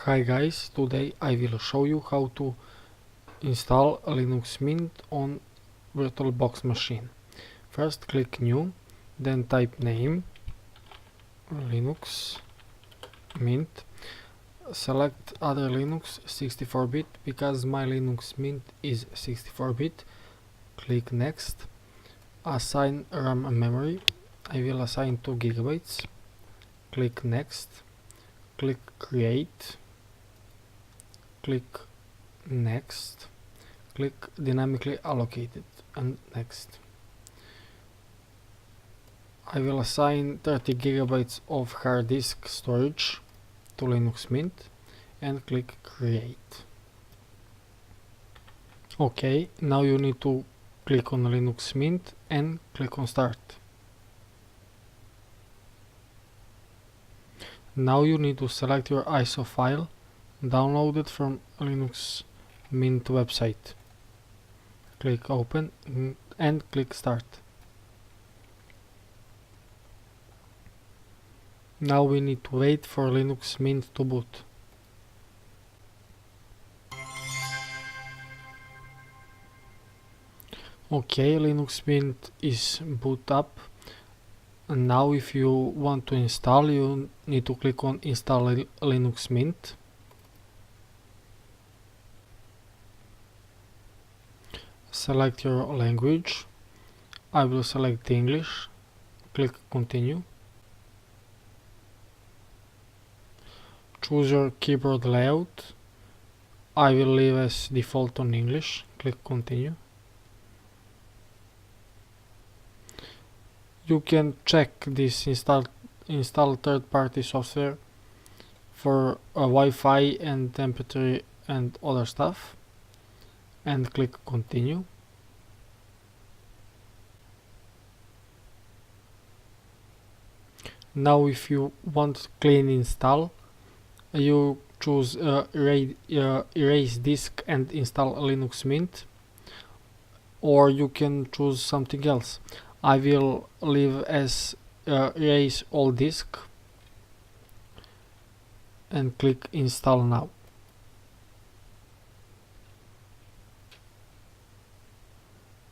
Hi guys, today I will show you how to install Linux Mint on VirtualBox machine. First click New, then type name Linux Mint. Select other Linux 64-bit because my Linux Mint is 64-bit. Click Next. Assign RAM and memory. I will assign 2 GB. Click Next. Click Create. Click Next. Click Dynamically Allocated and Next. I will assign 30 GB of hard disk storage to Linux Mint and click Create. OK, now you need to click on Linux Mint and click on Start. Now you need to select your ISO file, download it from Linux Mint website. Click Open and click Start. Now we need to wait for Linux Mint to boot. OK, Linux Mint is boot up. And now if you want to install, you need to click on Install Linux Mint. Select your language. I will select English. Click Continue. Choose your keyboard layout. I will leave as default on English. Click Continue. You can check this install third-party software for Wi-Fi and temperature and other stuff, and click Continue. Now if you want clean install, you choose erase disk and install Linux Mint, or you can choose something else. I will leave as erase all disk and click Install Now.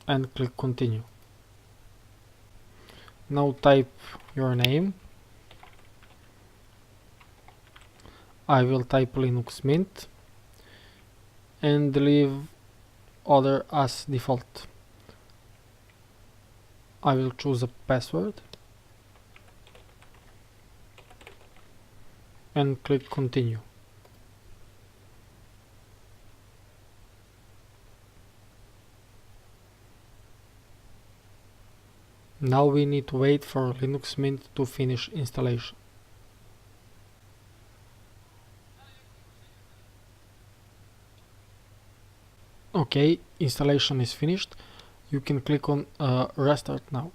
And click Continue. Now type your name. I will type Linux Mint and leave other as default. I will choose a password and click Continue. Now we need to wait for Linux Mint to finish installation. OK, installation is finished. You can click on Restart now.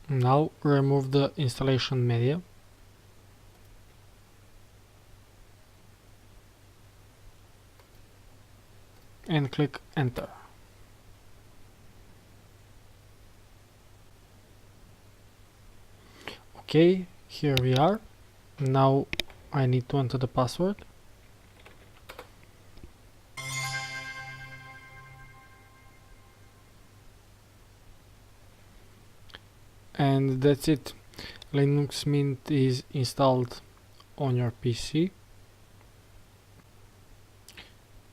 Now remove the installation media. And click Enter. OK, here we are. Now I need to enter the password. And that's it. Linux Mint is installed on your PC.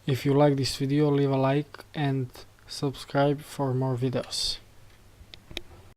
If you like this video, leave a like and subscribe for more videos.